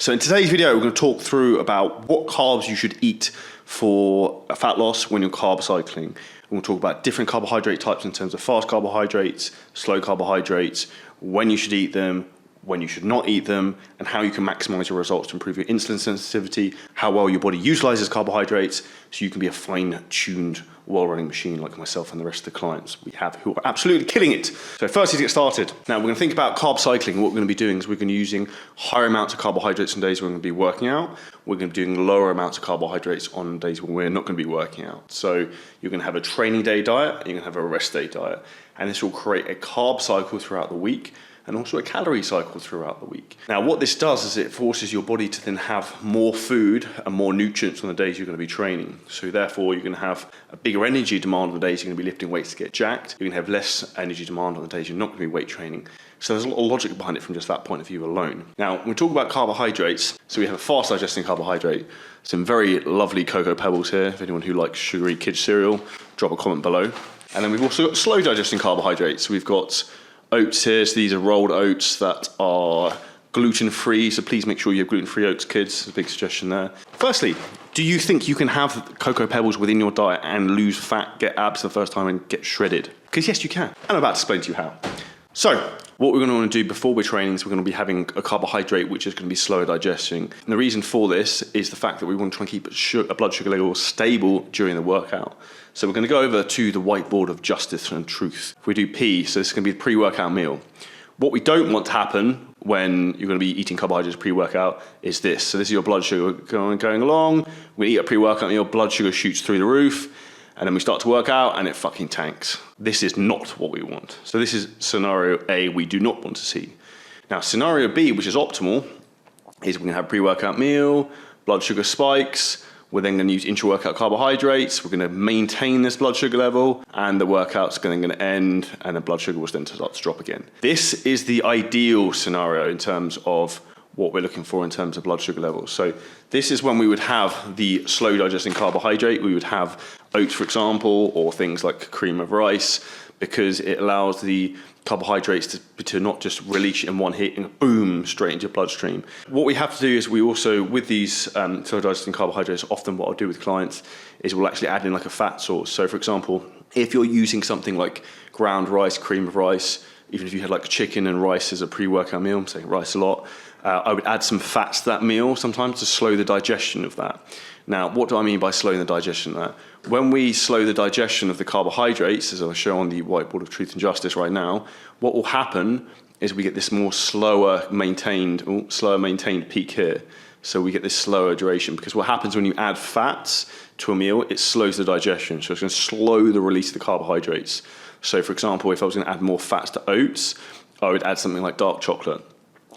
So in today's video, we're going to talk through about what carbs you should eat for fat loss when you're carb cycling. We'll talk about different carbohydrate types in terms of fast carbohydrates, slow carbohydrates, when you should eat them, when you should not eat them, and how you can maximize your results to improve your insulin sensitivity, how well your body utilizes carbohydrates, so you can be a fine-tuned, well-running machine like myself and the rest of the clients we have who are absolutely killing it. So first, to get started. Now, we're going to think about carb cycling. What we're going to be doing is we're going to be using higher amounts of carbohydrates on days when we're going to be working out. We're going to be doing lower amounts of carbohydrates on days when we're not going to be working out. So you're going to have a training day diet, and you're going to have a rest day diet. And this will create a carb cycle throughout the week, and also a calorie cycle throughout the week. Now, what this does is it forces your body to then have more food and more nutrients on the days you're going to be training. So therefore, you're going to have a bigger energy demand on the days you're going to be lifting weights to get jacked. You're going to have less energy demand on the days you're not going to be weight training. So there's a lot of logic behind it from just that point of view alone. Now, when we talk about carbohydrates, so we have a fast digesting carbohydrate, some very lovely cocoa pebbles here. If anyone who likes sugary kids cereal, drop a comment below. And then we've also got slow digesting carbohydrates. So we've got oats here, so these are rolled oats that are gluten-free, so please make sure you have gluten-free oats, kids. That's a big suggestion there. Firstly, do you think you can have cocoa pebbles within your diet and lose fat, get abs for the first time, and get shredded? Because yes, you can. I'm about to explain to you how. So, what we're going to want to do before we're training is we're going to be having a carbohydrate which is going to be slower digesting. And the reason for this is the fact that we want to try and keep a blood sugar level stable during the workout. So we're going to go over to the whiteboard of justice and truth. If we do P, so this is going to be the pre-workout meal. What we don't want to happen when you're going to be eating carbohydrates pre-workout is this. So this is your blood sugar going along. We eat a pre-workout meal, blood sugar shoots through the roof, and then we start to work out and it fucking tanks. This is not what we want. So this is scenario A, we do not want to see. Now, scenario B, which is optimal, is we're going to have a pre-workout meal, blood sugar spikes. We're then going to use intra-workout carbohydrates. We're going to maintain this blood sugar level, and the workout's going to end, and the blood sugar will then start to drop again. This is the ideal scenario in terms of what we're looking for in terms of blood sugar levels. So this is when we would have the slow digesting carbohydrate. We would have oats, for example, or things like cream of rice, because it allows the carbohydrates to not just release in one hit and boom, straight into your bloodstream. What we have to do is we also, with these slow digesting carbohydrates, often what I'll do with clients is we'll actually add in like a fat source. So for example, if you're using something like ground rice, cream of rice, even if you had like chicken and rice as a pre-workout meal, I'm saying rice a lot, I would add some fats to that meal sometimes to slow the digestion of that. Now, what do I mean by slowing the digestion of that? When we slow the digestion of the carbohydrates, as I'll show on the whiteboard of truth and justice right now, what will happen is we get this more slower maintained peak here. So we get this slower duration, because what happens when you add fats to a meal, it slows the digestion. So it's going to slow the release of the carbohydrates. So for example, if I was going to add more fats to oats, I would add something like dark chocolate.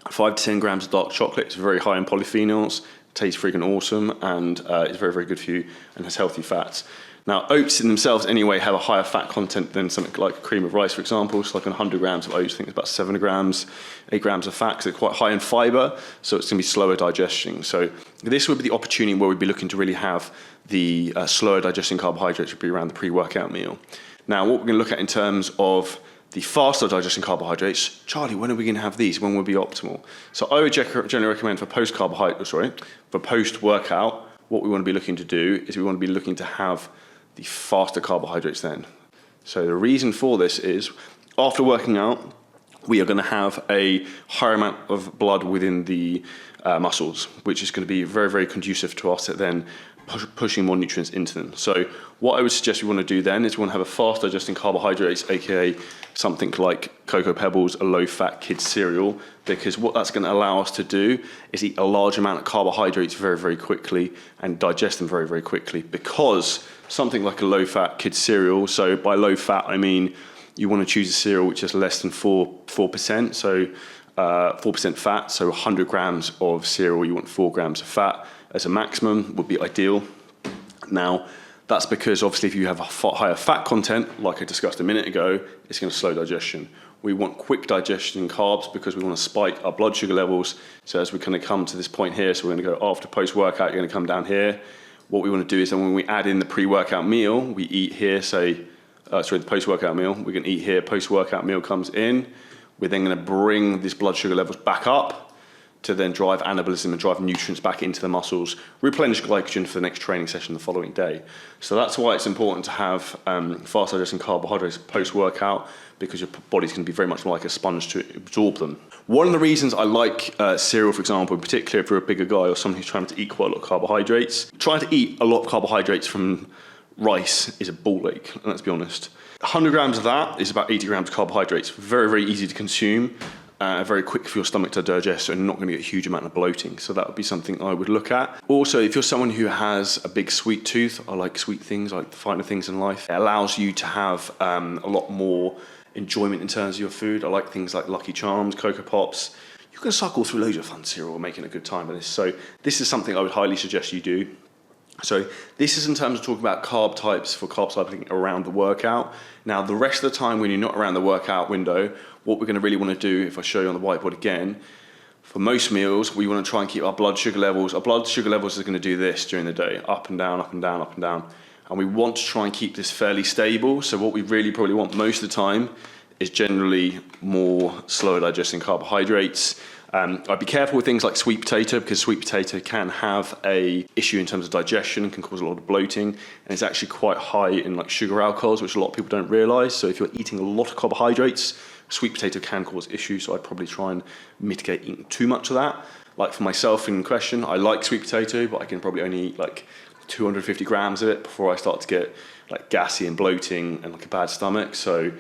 5 to 10 grams of dark chocolate. It's very high in polyphenols, tastes freaking awesome, and it's very, very good for you and has healthy fats. Now, oats in themselves anyway have a higher fat content than something like cream of rice, for example. So like 100 grams of oats, I think it's about 7 grams, 8 grams of fat, because they're quite high in fiber, so it's going to be slower digesting. So this would be the opportunity where we'd be looking to really have the slower digesting carbohydrates would be around the pre-workout meal. Now, what we're going to look at in terms of the faster digesting carbohydrates, Charlie, when are we going to have these? When will be optimal? So I would generally recommend for post-workout, what we want to be looking to do is we want to be looking to have the faster carbohydrates then. So the reason for this is after working out, we are going to have a higher amount of blood within the muscles, which is going to be very, very conducive to us at then pushing more nutrients into them. So what I would suggest we want to do then is we want to have a fast digesting carbohydrates, aka something like cocoa pebbles, a low-fat kids cereal, because what that's going to allow us to do is eat a large amount of carbohydrates very, very quickly and digest them very, very quickly, because something like a low-fat kids cereal, so by low-fat I mean you want to choose a cereal which is less than 4%, so 4% fat, so 100 grams of cereal, you want 4 grams of fat as a maximum would be ideal. Now, that's because obviously if you have a higher fat content, like I discussed a minute ago, it's going to slow digestion. We want quick digestion in carbs because we want to spike our blood sugar levels. So as we kind of come to this point here, so we're going to go after post-workout, you're going to come down here. What we want to do is then when we add in the pre-workout meal, we eat here, the post-workout meal, we're going to eat here, post-workout meal comes in. We're then going to bring these blood sugar levels back up to then drive anabolism and drive nutrients back into the muscles, replenish glycogen for the next training session the following day. So that's why it's important to have fast digesting carbohydrates post-workout, because your body's going to be very much like a sponge to absorb them. One of the reasons I like cereal, for example, in particular if you're a bigger guy or someone who's trying to eat quite a lot of carbohydrates, trying to eat a lot of carbohydrates from rice is a ball ache, let's be honest. 100 grams of that is about 80 grams of carbohydrates. Very, very easy to consume. Very quick for your stomach to digest, and not going to get a huge amount of bloating. So that would be something I would look at. Also, if you're someone who has a big sweet tooth, I like sweet things, I like the finer things in life. It allows you to have a lot more enjoyment in terms of your food. I like things like Lucky Charms, Cocoa Pops. You can cycle through loads of fun cereal, making a good time of this. So this is something I would highly suggest you do. So this is in terms of talking about carb types for carb cycling around the workout. Now, the rest of the time when you're not around the workout window, what we're going to really want to do, if I show you on the whiteboard again, for most meals, we want to try and keep our blood sugar levels. Our blood sugar levels are going to do this during the day, up and down, up and down, up and down. And we want to try and keep this fairly stable. So what we really probably want most of the time is generally more slower digesting carbohydrates. I'd be careful with things like sweet potato, because sweet potato can have a issue in terms of digestion and can cause a lot of bloating, and it's actually quite high in like sugar alcohols, which a lot of people don't realize. So if you're eating a lot of carbohydrates, sweet potato can cause issues. So I'd probably try and mitigate eating too much of that. Like for myself in question, I like sweet potato, but I can probably only eat like 250 grams of it before I start to get like gassy and bloating and like a bad stomach. So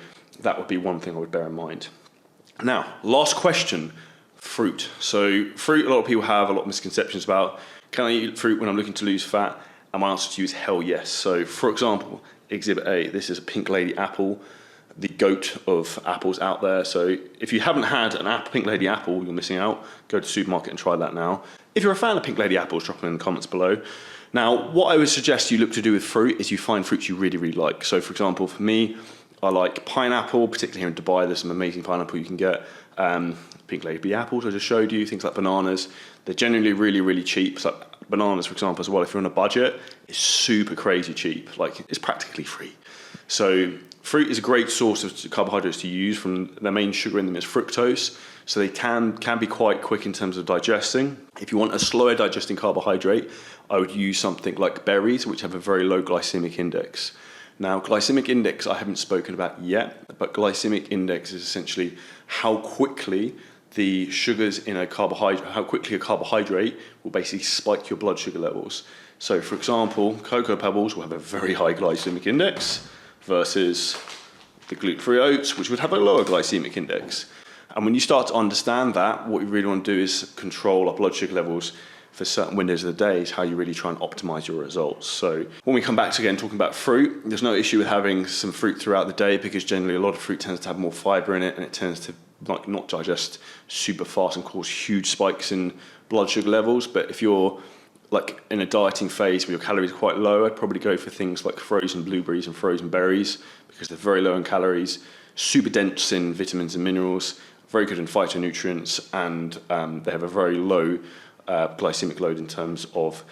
that would be one thing I would bear in mind. Now, last question. Fruit. So fruit, a lot of people have a lot of misconceptions about, can I eat fruit when I'm looking to lose fat? And my answer to you is hell yes. So for example, Exhibit A, this is a pink lady apple, the goat of apples out there. So if you haven't had an pink lady apple, you're missing out. Go to the supermarket and try that now. If you're a fan of pink lady apples, drop them in the comments below. Now, what I would suggest you look to do with fruit is you find fruits you really, really like. So for example, for me, I like pineapple, particularly here in Dubai. There's some amazing pineapple you can get. Pink lady apples I just showed you, things like bananas. They're generally really, really cheap. So bananas, for example, as well, if you're on a budget, is super crazy cheap. Like, it's practically free. So fruit is a great source of carbohydrates to use. From their main sugar in them is fructose. So they can be quite quick in terms of digesting. If you want a slower digesting carbohydrate, I would use something like berries, which have a very low glycemic index. Now, glycemic index I haven't spoken about yet, but glycemic index is essentially how quickly the sugars in a carbohydrate, how quickly a carbohydrate will basically spike your blood sugar levels. So for example, Cocoa Pebbles will have a very high glycemic index versus the gluten-free oats, which would have a lower glycemic index. And when you start to understand that, what you really want to do is control our blood sugar levels for certain windows of the day, is how you really try and optimize your results. So when we come back to again talking about fruit, there's no issue with having some fruit throughout the day, because generally a lot of fruit tends to have more fiber in it, and it tends to not digest super fast and cause huge spikes in blood sugar levels. But if you're like in a dieting phase where your calories are quite low, I'd probably go for things like frozen blueberries and frozen berries, because they're very low in calories, super dense in vitamins and minerals, very good in phytonutrients, and they have a very low glycemic load in terms of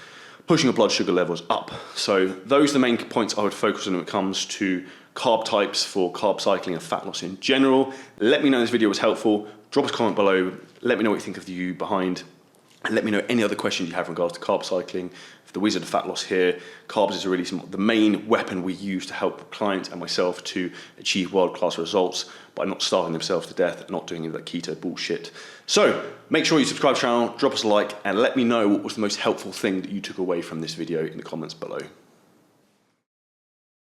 pushing your blood sugar levels up. So those are the main points I would focus on when it comes to carb types for carb cycling and fat loss in general. Let me know if this video was helpful. Drop us a comment below. Let me know what you think of the view behind. And let me know any other questions you have in regards to carb cycling. For the Wizard of Fat Loss here, carbs is really the main weapon we use to help clients and myself to achieve world-class results by not starving themselves to death and not doing any of that keto bullshit. So make sure you subscribe to the channel, drop us a like, and let me know what was the most helpful thing that you took away from this video in the comments below.